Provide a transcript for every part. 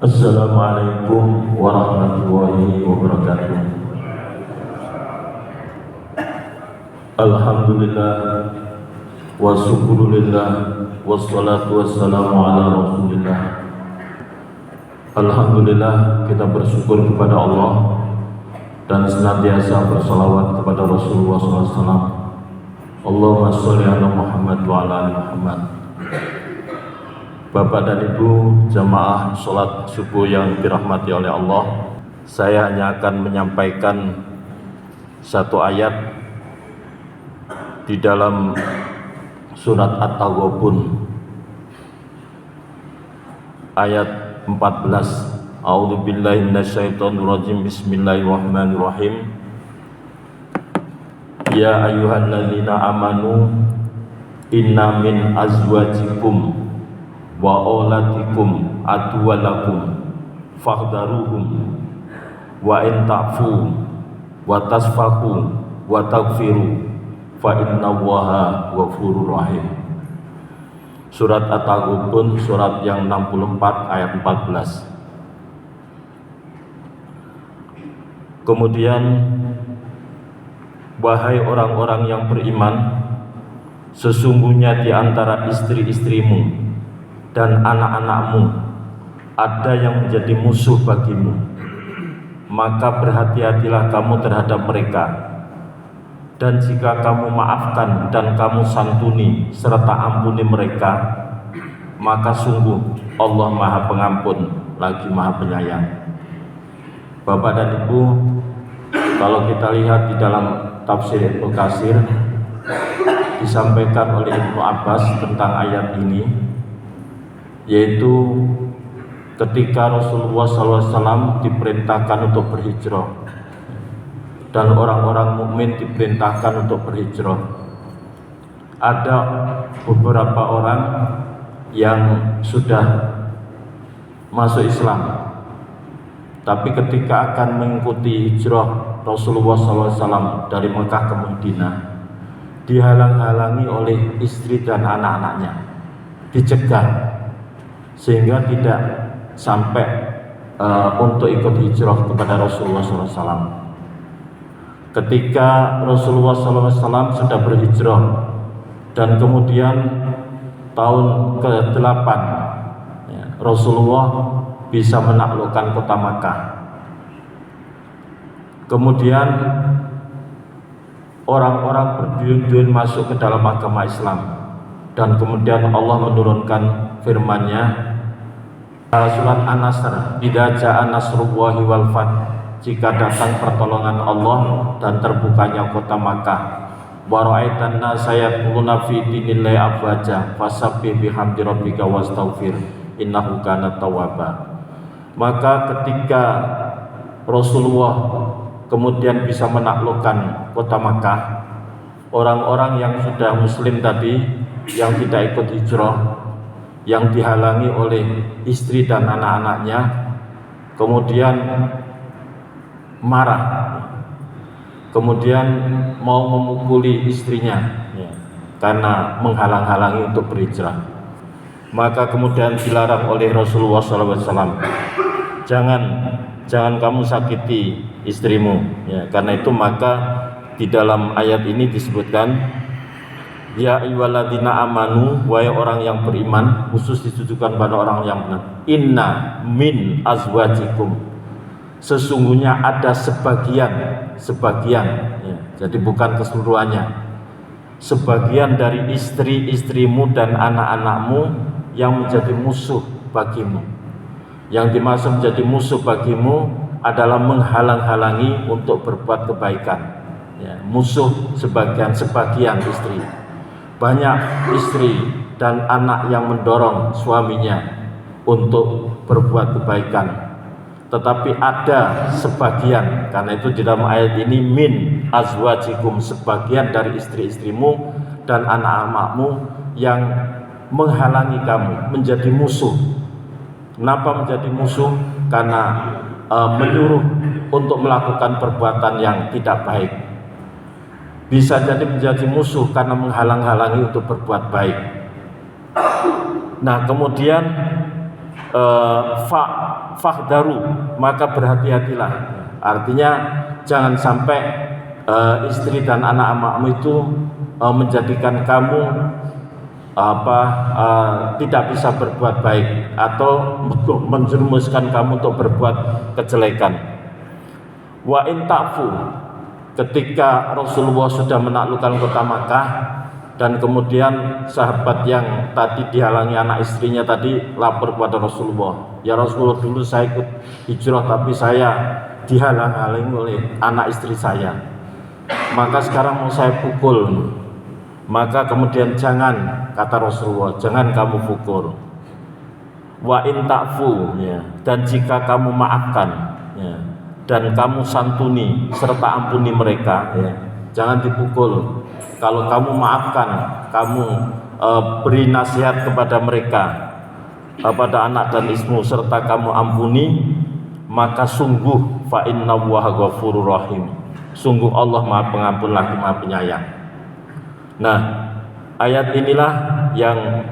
Assalamualaikum warahmatullahi wabarakatuh. Alhamdulillah wa syukurulillah wassalatu wassalamu ala rasulillah. Alhamdulillah, kita bersyukur kepada Allah dan senantiasa bersalawat kepada Rasulullah SAW. Allahumma sholli ala Muhammad wa ala ali Muhammad. Bapak dan Ibu jamaah sholat subuh yang dirahmati oleh Allah, saya hanya akan menyampaikan satu ayat di dalam surat At-Taghabun ayat 14. A'udzubillahi minasyaitonirrajim. Bismillahirrahmanirrahim. Ya ayyuhalladzina amanu inna min azwajikum wa auladikum aduwalakum fahdharuhum wa in ta'fu wa tasfahu wa taghfiru fa innallaha ghafurur rahim. Surat At-Taghabun, surat yang 64 ayat 14. Kemudian, wahai orang-orang yang beriman, sesungguhnya di antara istri-istrimu dan anak-anakmu ada yang menjadi musuh bagimu, maka berhati-hatilah kamu terhadap mereka. Dan jika kamu maafkan dan kamu santuni serta ampuni mereka, maka sungguh Allah Maha Pengampun lagi Maha Penyayang. Bapak dan Ibu, kalau kita lihat di dalam tafsir Ibnu Katsir, disampaikan oleh Ibnu Abbas tentang ayat ini, yaitu ketika Rasulullah SAW diperintahkan untuk berhijrah dan orang-orang mukmin diperintahkan untuk berhijrah, ada beberapa orang yang sudah masuk Islam, tapi ketika akan mengikuti hijrah Rasulullah SAW dari Mekah ke Madinah, dihalang-halangi oleh istri dan anak-anaknya, dicegah sehingga tidak sampai untuk ikut hijrah kepada Rasulullah SAW. Ketika Rasulullah SAW sudah berhijrah dan kemudian tahun ke-8 Rasulullah bisa menaklukkan kota Makkah. Kemudian orang-orang berduyun-duyun masuk ke dalam agama Islam, dan kemudian Allah menurunkan firman-Nya, surat An-Nasr, idza jaa nasrullahi wal fath, jika datang pertolongan Allah dan terbukanya kota Makkah, wa ra'aitan nasa yadkhuluna fi dinillahi afwaja fasabbih bihamdi rabbika wastaghfir innahu kana tawwaba. Maka ketika Rasulullah kemudian bisa menaklukkan kota Makkah, orang-orang yang sudah muslim tadi yang tidak ikut hijrah, yang dihalangi oleh istri dan anak-anaknya, kemudian marah, kemudian mau memukuli istrinya karena menghalang-halangi untuk berhijrah. Maka kemudian dilarang oleh Rasulullah SAW, jangan kamu sakiti istrimu, karena itu maka di dalam ayat ini disebutkan, ya ayyuhalladzina amanu, wahai orang yang beriman, khusus ditujukan pada orang yang benar. Inna min azwajikum, sesungguhnya ada sebagian, jadi bukan keseluruhannya, sebagian dari istri-istrimu dan anak-anakmu yang menjadi musuh bagimu. Yang dimaksud menjadi musuh bagimu adalah menghalang-halangi untuk berbuat kebaikan. Musuh sebagian istri. Banyak istri dan anak yang mendorong suaminya untuk berbuat kebaikan, tetapi ada sebagian, karena itu di dalam ayat ini min azwajikum, sebagian dari istri-istrimu dan anak-anakmu yang menghalangi kamu, menjadi musuh. Kenapa menjadi musuh? Karena menyuruh untuk melakukan perbuatan yang tidak baik. Bisa jadi menjadi musuh karena menghalang-halangi untuk berbuat baik. Nah, kemudian fahdaru, maka berhati-hatilah. Artinya jangan sampai istri dan anak-anakmu itu menjadikan kamu tidak bisa berbuat baik atau menjerumuskan kamu untuk berbuat kejelekan. Wa in ta'fu, ketika Rasulullah sudah menaklukkan kota Makkah dan kemudian sahabat yang tadi dihalangi anak istrinya tadi lapor kepada Rasulullah, ya Rasulullah, dulu saya ikut hijrah tapi saya dihalang-halangi oleh anak istri saya, maka sekarang mau saya pukul. Maka kemudian jangan, kata Rasulullah, jangan kamu pukul. Wa in ta'fu, ya, dan jika kamu maafkan, ya, dan kamu santuni serta ampuni mereka, ya, jangan dipukul. Kalau kamu maafkan, kamu beri nasihat kepada mereka, pada anak dan istrimu, serta kamu ampuni, maka sungguh fa innallaha ghafurur rahim, sungguh Allah Maha Pengampun lagi Maha Penyayang. Nah, ayat inilah yang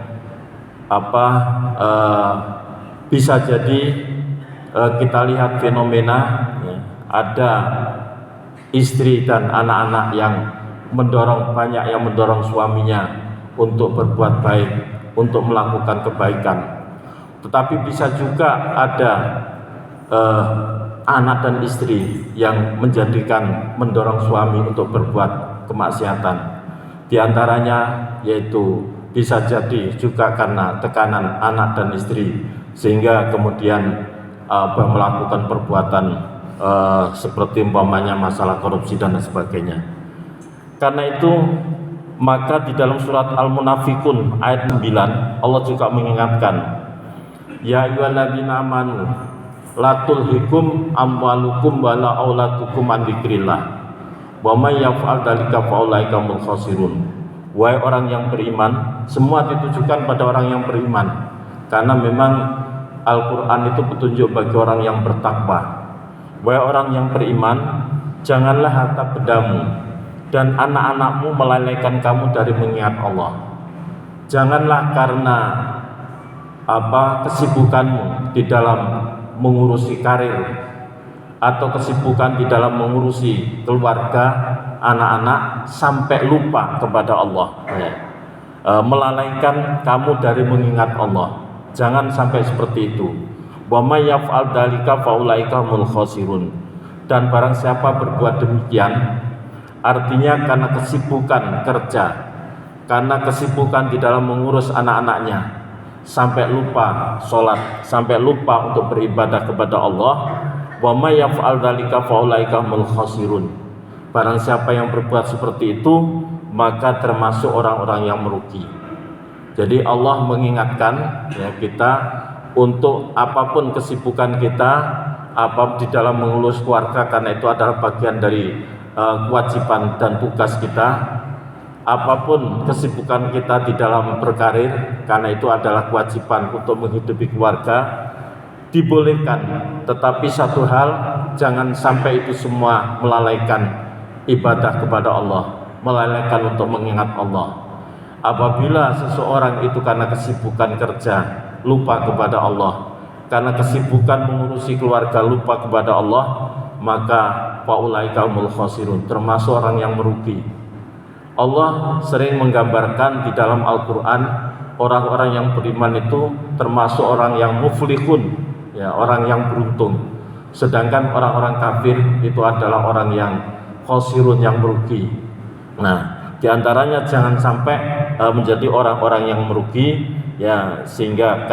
bisa jadi kita lihat fenomena, ya, ada istri dan anak-anak yang banyak yang mendorong suaminya untuk berbuat baik, untuk melakukan kebaikan. Tetapi bisa juga ada anak dan istri yang mendorong suami untuk berbuat kemaksiatan. Di antaranya yaitu bisa jadi juga karena tekanan anak dan istri, sehingga kemudian melakukan perbuatan seperti umpamanya masalah korupsi dan sebagainya. Karena itu maka di dalam surat Al-Munafikun ayat 9 Allah juga mengingatkan, ya ayyuhalladzina amanu la tulhikum amwalukum wala auladukum an dzikrillah wa may yaf'al dzalika fa ulaika humul khasirun. Wahai orang yang beriman, semua ditujukan pada orang yang beriman, karena memang Al-Quran itu petunjuk bagi orang yang bertakwa. Wahai orang yang beriman, janganlah harta bendamu dan anak-anakmu melalaikan kamu dari mengingat Allah. Janganlah karena kesibukanmu di dalam mengurusi karir atau kesibukan di dalam mengurusi keluarga, anak-anak, sampai lupa kepada Allah, melalaikan kamu dari mengingat Allah. Jangan sampai seperti itu. Wa may yaf'al dzalika fa ulaika humul khasirun. Dan barang siapa berbuat demikian, artinya karena kesibukan kerja, karena kesibukan di dalam mengurus anak-anaknya, sampai lupa sholat, sampai lupa untuk beribadah kepada Allah. Wa may yaf'al dzalika fa ulaika humul khasirun. Barang siapa yang berbuat seperti itu, maka termasuk orang-orang yang merugi. Jadi Allah mengingatkan, ya, kita untuk apapun kesibukan kita, di dalam mengurus keluarga, karena itu adalah bagian dari kewajiban dan tugas kita. Apapun kesibukan kita di dalam berkarir, karena itu adalah kewajiban untuk menghidupi keluarga, dibolehkan. Tetapi satu hal, jangan sampai itu semua melalaikan ibadah kepada Allah, melalaikan untuk mengingat Allah. Apabila seseorang itu karena kesibukan kerja lupa kepada Allah, karena kesibukan mengurusi keluarga lupa kepada Allah, maka faulaika humul khasirun, termasuk orang yang merugi. Allah sering menggambarkan di dalam Al-Quran, orang-orang yang beriman itu termasuk orang yang muflihun, ya, orang yang beruntung. Sedangkan orang-orang kafir itu adalah orang yang khasirun, yang merugi. Nah, diantaranya jangan sampai menjadi orang-orang yang merugi, ya, sehingga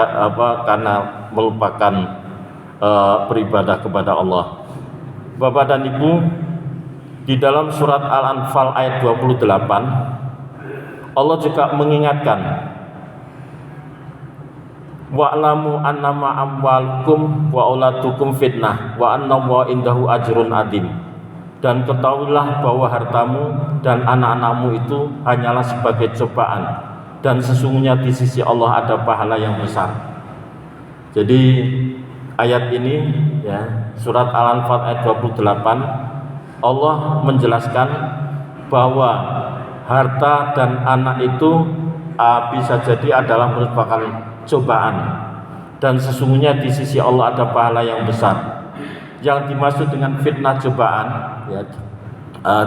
karena melupakan beribadah kepada Allah. Bapak dan Ibu, di dalam surat Al-Anfal ayat 28 Allah juga mengingatkan, wa'lamu annama amwalukum wa auladukum fitnah wa annallaha indahu ajrun adim. Dan ketahuilah bahwa hartamu dan anak-anakmu itu hanyalah sebagai cobaan, dan sesungguhnya di sisi Allah ada pahala yang besar. Jadi ayat ini, ya, surat Al-Anfal ayat 28, Allah menjelaskan bahwa harta dan anak itu bisa jadi adalah merupakan cobaan, dan sesungguhnya di sisi Allah ada pahala yang besar. Yang dimaksud dengan fitnah cobaan ya,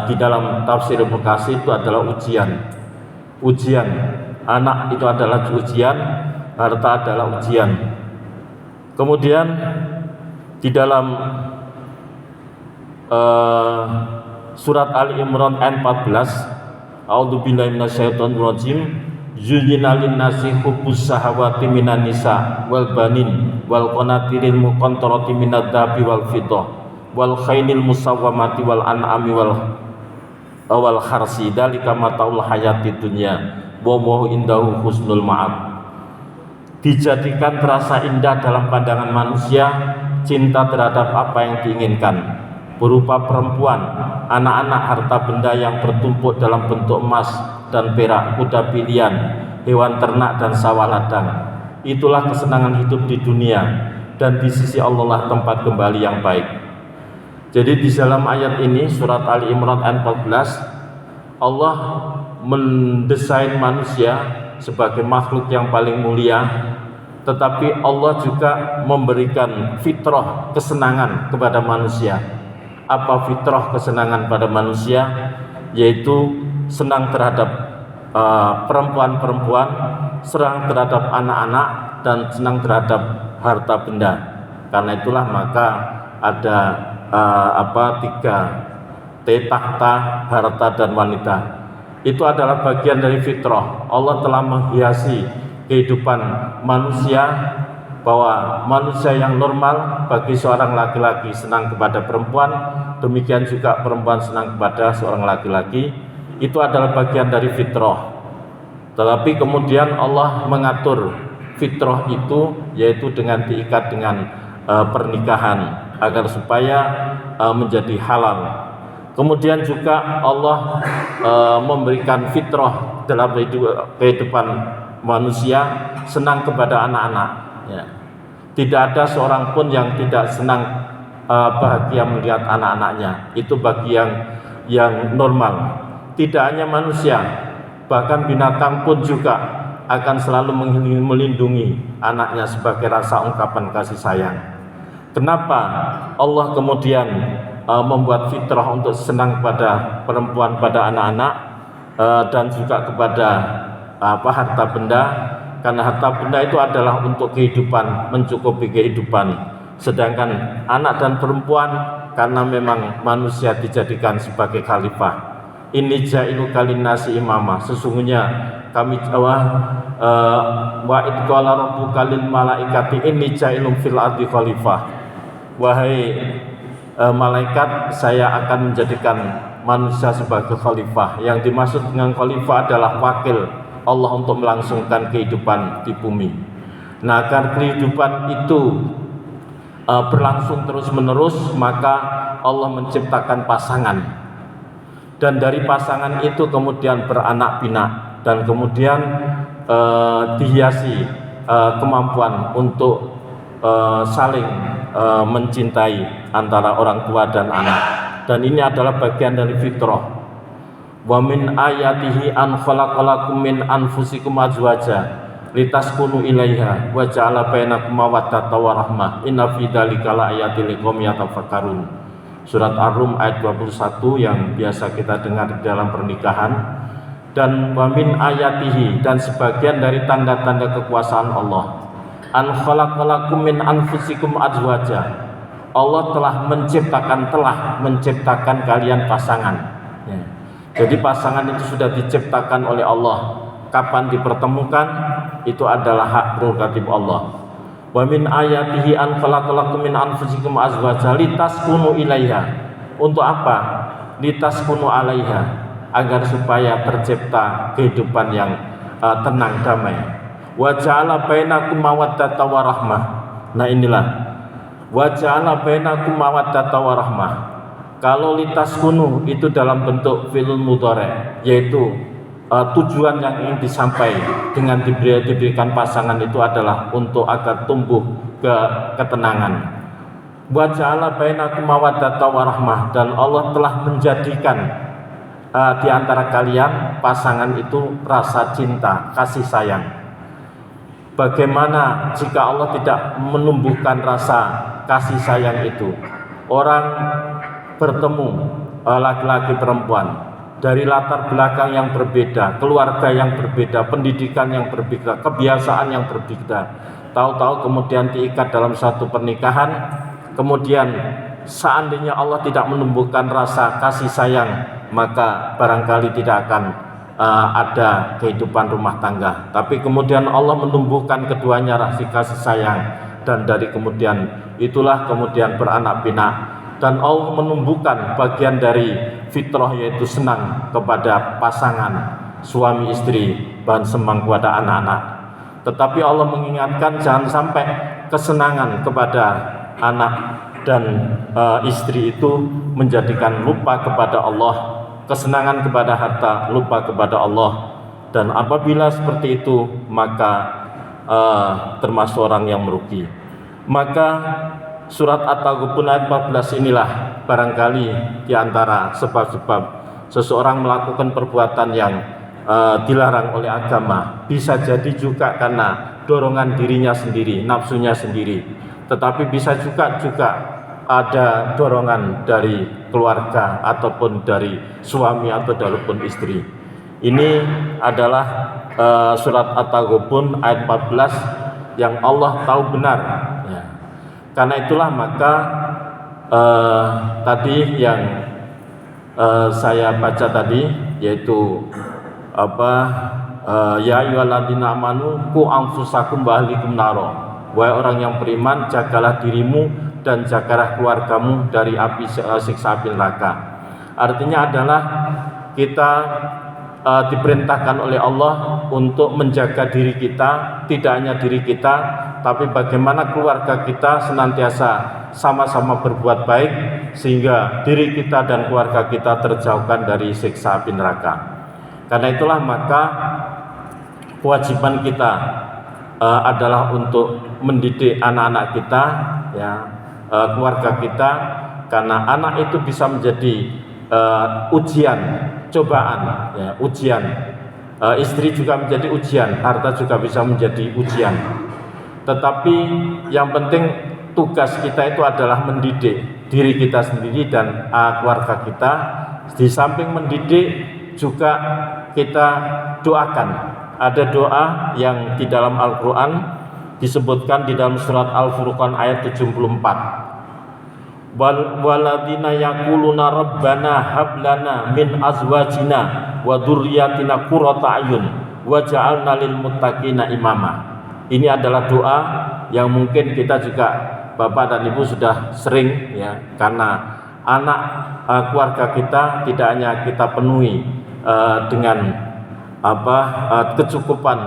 di dalam tafsir Bekasi itu adalah ujian. Anak itu adalah ujian, harta adalah ujian. Kemudian di dalam surat Ali Imran ayat 14, A'udzubillahi minasyaitonirrajim, zuyyina lin-nasi hubbus syahawati minan nisa wal banin wal qanatiril muqantarati minadz dzahabi wal fiddah wal khailil musawwamati wal an'ami wal harsi dzalika mataul hayatid dunya wa huwa indahu husnul ma'ab. Dijadikan terasa indah dalam pandangan manusia cinta terhadap apa yang diinginkan, berupa perempuan, anak-anak, harta benda yang bertumpuk dalam bentuk emas dan perak, kuda pilihan, hewan ternak dan sawah ladang. Itulah kesenangan hidup di dunia, dan di sisi Allah lah tempat kembali yang baik. Jadi di dalam ayat ini surat Ali Imran ayat 14, Allah mendesain manusia sebagai makhluk yang paling mulia, tetapi Allah juga memberikan fitrah kesenangan kepada manusia. Apa fitrah kesenangan pada manusia? Yaitu senang terhadap perempuan-perempuan, senang terhadap anak-anak, dan senang terhadap harta benda. Karena itulah maka ada tiga tahta, harta dan wanita. Itu adalah bagian dari fitrah. Allah telah menghiasi kehidupan manusia, bahwa manusia yang normal bagi seorang laki-laki senang kepada perempuan, demikian juga perempuan senang kepada seorang laki-laki. Itu adalah bagian dari fitrah. Tetapi kemudian Allah mengatur fitrah itu, yaitu dengan diikat dengan pernikahan agar supaya menjadi halal. Kemudian juga Allah memberikan fitrah dalam kehidupan manusia, senang kepada anak-anak ya. Tidak ada seorang pun yang tidak senang bahagia melihat anak-anaknya. Itu bagi yang normal. Tidak hanya manusia, bahkan binatang pun juga akan selalu melindungi anaknya sebagai rasa ungkapan kasih sayang. Kenapa Allah kemudian membuat fitrah untuk senang pada perempuan, pada anak-anak, dan juga kepada harta benda? Karena harta benda itu adalah untuk kehidupan, mencukupi kehidupan. Sedangkan anak dan perempuan karena memang manusia dijadikan sebagai khalifah. Ini ja'ilu kalinasi imamah. Sesungguhnya kami wa id qala rabbuka lil malaikati inni ja'ilun fil ardi khalifah. Wahai malaikat, saya akan menjadikan manusia sebagai khalifah. Yang dimaksud dengan khalifah adalah wakil Allah untuk melangsungkan kehidupan di bumi. Nah, agar kehidupan itu berlangsung terus menerus, maka Allah menciptakan pasangan, dan dari pasangan itu kemudian beranak pinak, dan kemudian dihiasi kemampuan untuk saling mencintai antara orang tua dan anak. Dan ini adalah bagian dari fitrah. Wa min ayatihi an khalaqalakum min anfusikum azwaja litaskunu ilaiha wa ja'ala bainakum mawaddatan wa rahmah inna fi dzalika laayatil liqaumin yatafakkarun. Surat Ar-Rum ayat 21 yang biasa kita dengar di dalam pernikahan. Dan wa min ayatihi, dan sebagian dari tanda-tanda kekuasaan Allah, an khalaqalakum min anfusikum azwaja, Allah telah menciptakan kalian pasangan ya. Jadi pasangan itu sudah diciptakan oleh Allah. Kapan dipertemukan itu adalah hak prerogatif Allah. Wa min ayatihi an khalaqalakum min anfusikum azwaja litaskunu ilaiha. Untuk apa? Litaskunu alaiha, agar supaya tercipta kehidupan yang tenang, damai. Wa ja'ala bainakum mawaddatan wa rahmah. Nah inilah wa ja'ala bainakum mawaddatan wa rahmah. Kalau litaskunu itu dalam bentuk fi'il mudhari', yaitu tujuan yang ingin disampaikan dengan diberikan pasangan itu adalah untuk agar tumbuh ketenangan. Wa ja'ala bainakum mawaddatan wa rahmah, dan Allah telah menjadikan di antara kalian pasangan itu rasa cinta, kasih sayang. bagaimana jika Allah tidak menumbuhkan rasa kasih sayang itu? Orang bertemu, laki-laki perempuan dari latar belakang yang berbeda, keluarga yang berbeda, pendidikan yang berbeda, kebiasaan yang berbeda, tahu-tahu kemudian diikat dalam satu pernikahan, kemudian seandainya Allah tidak menumbuhkan rasa kasih sayang, maka barangkali tidak akan ada kehidupan rumah tangga. Tapi kemudian Allah menumbuhkan keduanya rasa kasih sayang, dan dari kemudian itulah kemudian beranak pinak. Dan Allah menumbuhkan bagian dari fitrah, yaitu senang kepada pasangan suami istri dan senang kepada anak-anak. Tetapi Allah mengingatkan jangan sampai kesenangan kepada anak dan istri itu menjadikan lupa kepada Allah, kesenangan kepada harta lupa kepada Allah. Dan apabila seperti itu, maka termasuk orang yang merugi. Maka surat At-Taghabun ayat 14 inilah barangkali diantara sebab-sebab seseorang melakukan perbuatan yang dilarang oleh agama. Bisa jadi juga karena dorongan dirinya sendiri, nafsunya sendiri. Tetapi bisa juga ada dorongan dari keluarga ataupun dari suami atau pun istri. Ini adalah surat At-Taghabun ayat 14 yang Allah tahu benar. Ya. Karena itulah maka tadi yang saya baca tadi, yaitu ya ayyuhalladzina amanu qu anfusakum wa ahlikum naro. Wahai orang yang beriman, jagalah dirimu dan jagalah keluargamu dari api siksa api neraka. Artinya adalah kita diperintahkan oleh Allah untuk menjaga diri kita, tidak hanya diri kita, tapi bagaimana keluarga kita senantiasa sama-sama berbuat baik sehingga diri kita dan keluarga kita terjauhkan dari siksa api neraka. Karena itulah maka kewajiban kita adalah untuk mendidik anak-anak kita, ya, keluarga kita, karena anak itu bisa menjadi ujian, cobaan, ya, ujian. Istri juga menjadi ujian, harta juga bisa menjadi ujian. Tetapi yang penting tugas kita itu adalah mendidik diri kita sendiri dan keluarga kita. Di samping mendidik juga kita doakan. Ada doa yang di dalam Al-Quran disebutkan di dalam surat Al-Furqan ayat 74. Waladina yaquluna rabbana hablana min azwajina wa dzurriyyatina qurrata a'yun waj'alna lil muttaqina imama. Ini adalah doa yang mungkin kita juga Bapak dan Ibu sudah sering, ya, karena anak keluarga kita tidak hanya kita penuhi dengan kecukupan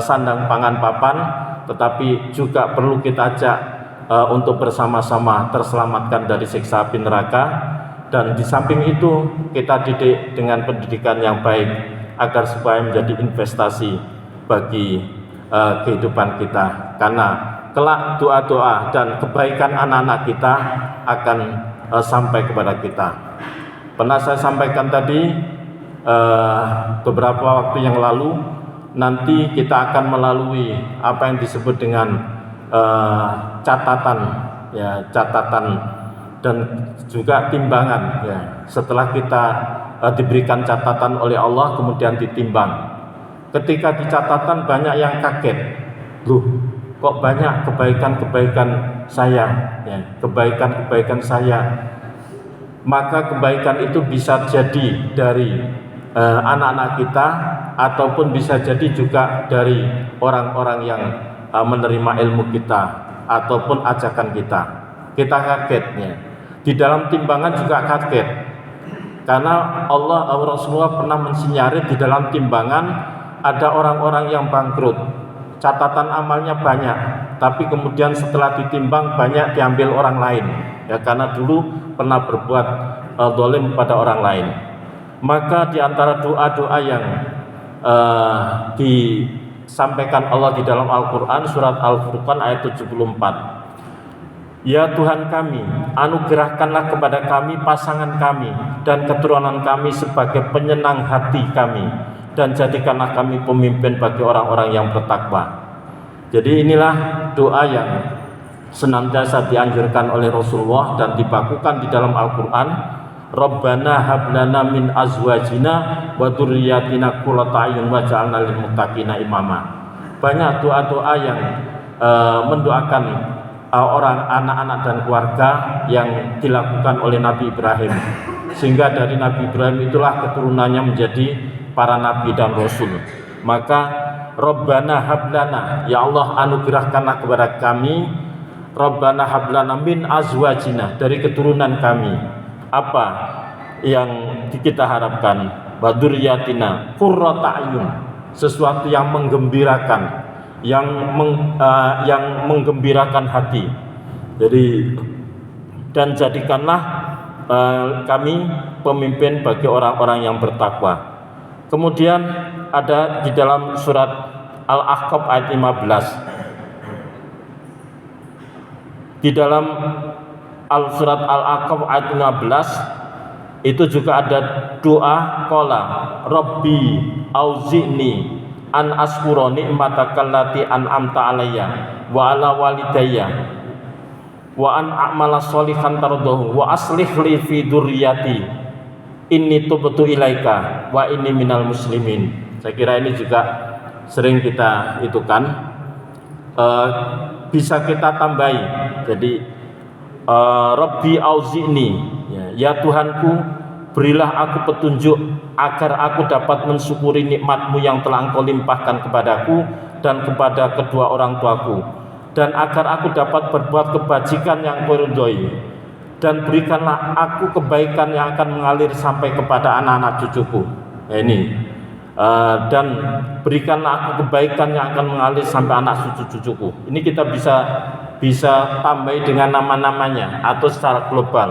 sandang pangan papan, tetapi juga perlu kita ajak untuk bersama-sama terselamatkan dari siksa api neraka. Dan di samping itu kita didik dengan pendidikan yang baik agar supaya menjadi investasi bagi kehidupan kita, karena kelak doa-doa dan kebaikan anak-anak kita akan sampai kepada kita. Pernah saya sampaikan tadi beberapa waktu yang lalu, nanti kita akan melalui apa yang disebut dengan catatan, ya, catatan dan juga timbangan, ya. Setelah kita diberikan catatan oleh Allah, kemudian ditimbang. Ketika di catatan banyak yang kaget, loh, kok banyak kebaikan-kebaikan saya, ya, kebaikan-kebaikan saya. Maka kebaikan itu bisa jadi dari anak-anak kita, ataupun bisa jadi juga dari orang-orang yang menerima ilmu kita ataupun ajakan kita. Kita kagetnya. Di dalam timbangan juga kaget, karena Allah Rasulullah pernah mensinyari di dalam timbangan ada orang-orang yang bangkrut, catatan amalnya banyak, tapi kemudian setelah ditimbang banyak diambil orang lain, ya, karena dulu pernah berbuat zalim pada orang lain. Maka di antara doa-doa yang disampaikan Allah di dalam Al-Quran, surat Al-Furqan ayat 74. Ya Tuhan kami, anugerahkanlah kepada kami pasangan kami dan keturunan kami sebagai penyenang hati kami, dan jadikanlah kami pemimpin bagi orang-orang yang bertakwa. Jadi inilah doa yang senantiasa dianjurkan oleh Rasulullah dan dibakukan di dalam Al-Quran. Rabbana hablana min azwajina wa dzurriyyatina qurrata a'yun waj'alna lil muttaqina imama. Banyak doa-doa yang mendoakan orang, anak-anak dan keluarga yang dilakukan oleh Nabi Ibrahim, sehingga dari Nabi Ibrahim itulah keturunannya menjadi para nabi dan rasul. Maka Rabbana hablana, ya Allah anugerahkanlah kepada kami, Rabbana hablana min azwajina, dari keturunan kami, apa yang kita harapkan, wa dzurriyyatina qurrata a'yun, sesuatu yang menggembirakan, yang menggembirakan hati. Jadi, dan jadikanlah kami pemimpin bagi orang-orang yang bertakwa. Kemudian ada di dalam surat Al-Ahqaf ayat 15. Di dalam surat Al-Ahqaf ayat 15 itu juga ada doa qala Rabbi auzi'ni an askura ni'mataka allati an'amta alayya wa ala walidayya wa an a'mala sholihan tardahu wa aslih li fi dzurriyyati inni tubtu ilaika wa inni minal muslimin. Saya kira ini juga sering kita bisa kita tambahi. Jadi Rabbi auzi'ni, ya Tuhanku, berilah aku petunjuk agar aku dapat mensyukuri nikmat-Mu yang telah Engkau limpahkan kepadaku dan kepada kedua orang tuaku, dan agar aku dapat berbuat kebajikan yang Engkau ridhoi, dan berikanlah aku kebaikan yang akan mengalir sampai kepada anak-anak cucuku. Dan berikanlah aku kebaikan yang akan mengalir sampai anak cucu-cucuku. Ini kita bisa tambahi dengan nama-namanya atau secara global.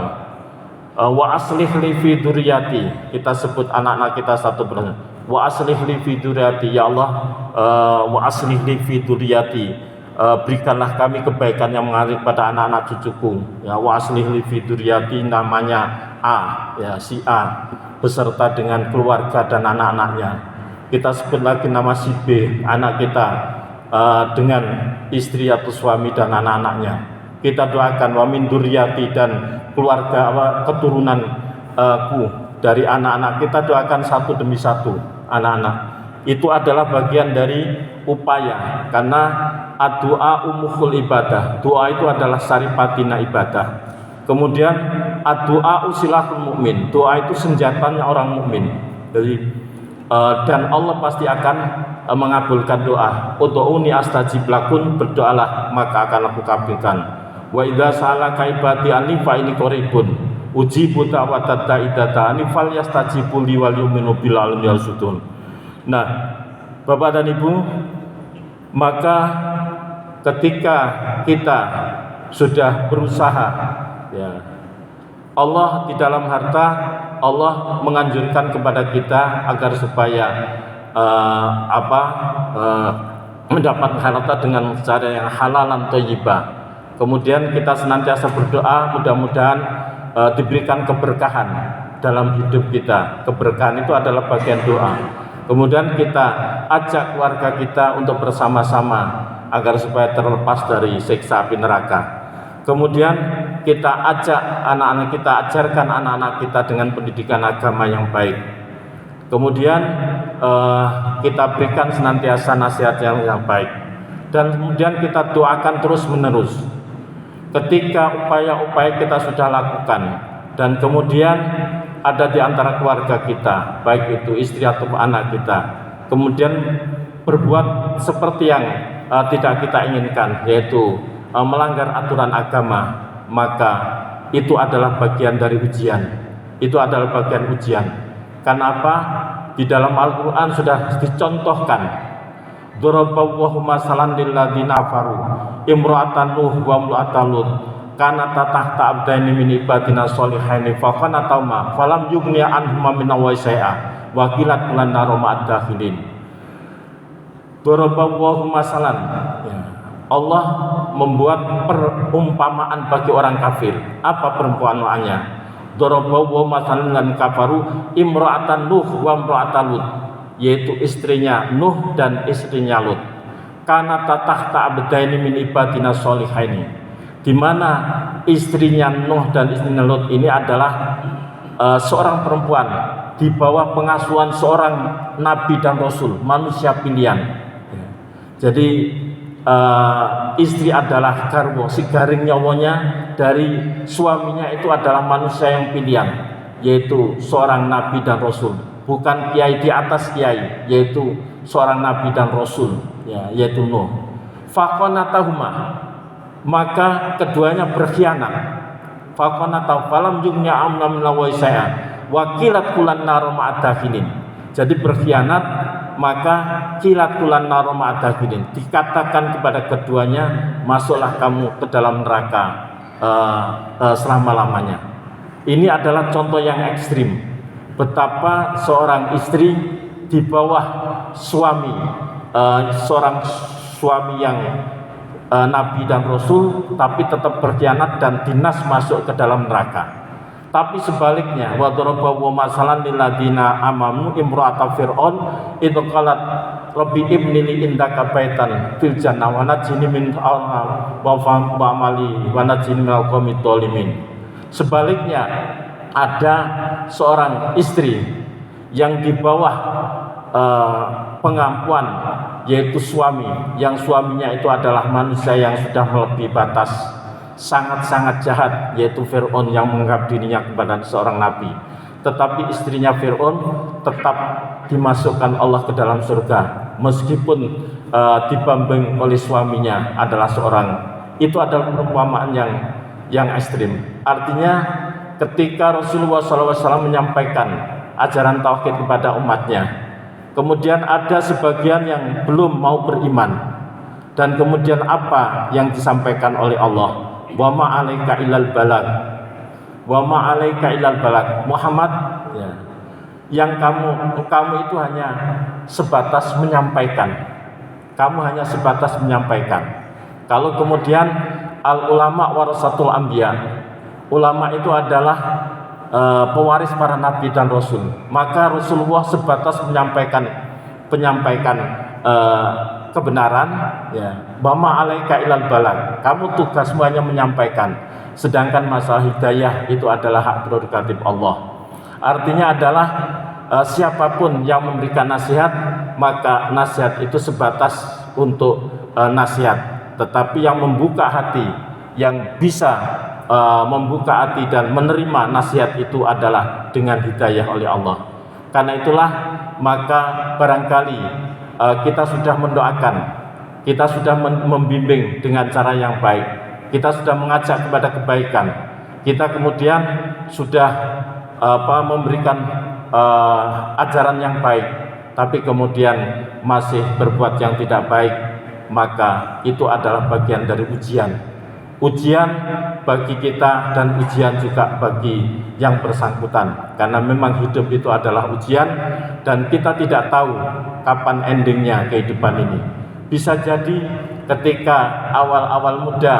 Wa aslih li fi dzurriyyati, kita sebut anak-anak kita satu persatu. Wa aslih li fi dzurriyyati, ya Allah, wa aslih li fi dzurriyyati, berikanlah kami kebaikan yang mengalir pada anak-anak cucuku. Ya, wa aslih li fi dzurriyyati, namanya A, ya si A beserta dengan keluarga dan anak-anaknya. Kita sebut lagi nama si B, anak kita, dengan istri atau suami dan anak-anaknya. Kita doakan wa min dzurriyyati, dan keluarga keturunanku dari anak-anak, kita doakan satu demi satu anak-anak. Itu adalah bagian dari upaya, karena ad-du'a umukhul ibadah, doa itu adalah saripatina ibadah. Kemudian ad-du'a usilahul mukmin, doa itu senjatanya orang mukmin. Jadi dan Allah pasti akan mengabulkan doa. Ud'uuni astajib lakum, berdoalah maka akan aku kabulkan. Wa idza sa'alaka ibadi anni fa inni qaribun ujibu da'watad da'i idza da'ani falyastajibu li wal yu'minu bil alim yasudun. Nah, Bapak dan Ibu, maka ketika kita sudah berusaha, ya, Allah di dalam harta, Allah menganjurkan kepada kita agar supaya mendapat harta dengan cara yang halalan thayyibah. Kemudian kita senantiasa berdoa mudah-mudahan diberikan keberkahan dalam hidup kita. Keberkahan itu adalah bagian doa. Kemudian kita ajak keluarga kita untuk bersama-sama agar supaya terlepas dari siksa api neraka. Kemudian kita ajak anak-anak kita, ajarkan anak-anak kita dengan pendidikan agama yang baik. Kemudian kita berikan senantiasa nasihat yang baik. Dan kemudian kita doakan terus-menerus. Ketika upaya-upaya kita sudah lakukan, dan kemudian ada di antara keluarga kita, baik itu istri atau anak kita, kemudian berbuat seperti yang tidak kita inginkan, yaitu melanggar aturan agama, maka itu adalah bagian dari ujian. Itu adalah bagian ujian. Kenapa? Di dalam Al-Quran sudah dicontohkan. Daraballahu masalan lil ladzina kafaru imra'atan nuh wa imra'atan lut kanata tahta abdaini min ibadina sholihaini fa khanatahuma falam yughniya anhuma min syai'a wa qilat lan naru ma'ad dakhilin. Daraballahu masalan, Allah membuat perumpamaan bagi orang kafir. Apa perumpamaannya? Daraballahu masalan lan kafaru imra'atan nuh wa imra'atan lut, yaitu istrinya Nuh dan istrinya Lut. kana tahta abdaini min ibadina sholihaini, di mana istrinya Nuh dan istrinya Lut ini adalah seorang perempuan di bawah pengasuhan seorang nabi dan rasul, manusia pilihan. Jadi istri adalah garwo, si garing nyawanya dari suaminya itu adalah manusia yang pilihan, yaitu seorang nabi dan rasul, bukan kiai di atas kiai, yaitu seorang nabi dan rasul, ya, yaitu Nuh. Faqanatahuma, maka keduanya berkhianat. Faqanatahu falam yughniya amna min Allahi syai'an wa qilat kulan nar ma'adakhilin. Jadi berkhianat, maka kilat kulan nar ma'adakhilin, dikatakan kepada keduanya, masuklah kamu ke dalam neraka selama-lamanya. Ini adalah contoh yang ekstrim, betapa seorang istri di bawah suami, seorang suami yang nabi dan rasul, tapi tetap berkhianat dan dinas masuk ke dalam neraka. Tapi sebaliknya, wa darabahu masalan lil ladina amanu imra'ata fir'aun idh qalat rabbi ibni li indaka baitan fil jannah wa najini min wa amali wa najini minal qaumid dhalimin. Sebaliknya, ada seorang istri yang di bawah pengampuan, yaitu suami, yang suaminya itu adalah manusia yang sudah melebihi batas, sangat-sangat jahat, yaitu Fir'aun yang menganggap dirinya kepada seorang nabi. Tetapi istrinya Fir'aun tetap dimasukkan Allah ke dalam surga, meskipun dibimbing oleh suaminya adalah seorang. Itu adalah perumpamaan yang ekstrim. Artinya ketika Rasulullah SAW menyampaikan ajaran tauhid kepada umatnya, kemudian ada sebagian yang belum mau beriman, dan kemudian apa yang disampaikan oleh Allah? Wa ma 'alaika illal balag, wa ma 'alaika illal balag. Muhammad, ya, yang kamu itu hanya sebatas menyampaikan. Kamu hanya sebatas menyampaikan. Kalau kemudian al ulama warasatul anbiya, ulama itu adalah pewaris para nabi dan rasul, maka Rasulullah sebatas menyampaikan kebenaran, ya, bama alaika ilal balag, kamu tugasmu hanya menyampaikan, sedangkan masalah hidayah itu adalah hak prerogatif Allah. Artinya adalah siapapun yang memberikan nasihat, maka nasihat itu sebatas untuk nasihat, tetapi yang membuka hati, yang bisa membuka hati dan menerima nasihat itu adalah dengan hidayah oleh Allah. Karena itulah maka barangkali kita sudah mendoakan, kita sudah membimbing dengan cara yang baik, kita sudah mengajak kepada kebaikan, kita kemudian sudah memberikan ajaran yang baik, tapi kemudian masih berbuat yang tidak baik, maka itu adalah bagian dari ujian bagi kita dan ujian juga bagi yang bersangkutan, karena memang hidup itu adalah ujian dan kita tidak tahu kapan endingnya kehidupan ini. Bisa jadi ketika awal-awal muda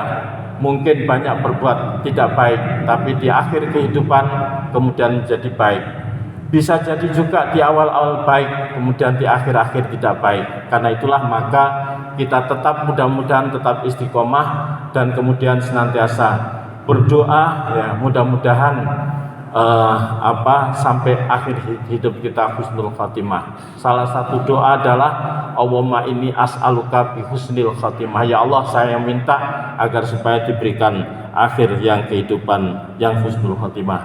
mungkin banyak berbuat tidak baik, tapi di akhir kehidupan kemudian menjadi baik. Bisa jadi juga di awal-awal baik, kemudian di akhir-akhir tidak baik. Karena itulah maka kita tetap mudah-mudahan tetap istiqomah dan kemudian senantiasa berdoa, ya, mudah-mudahan sampai akhir hidup kita husnul khatimah. Salah satu doa adalah Allahumma inni as'aluka bi husnil khatimah, ya Allah saya minta agar supaya diberikan akhir yang kehidupan yang husnul khatimah.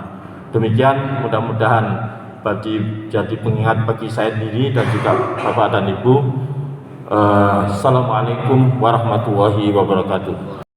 Demikian, mudah-mudahan jadi pengingat bagi saya sendiri dan juga Bapak dan Ibu. Assalamualaikum warahmatullahi wabarakatuh.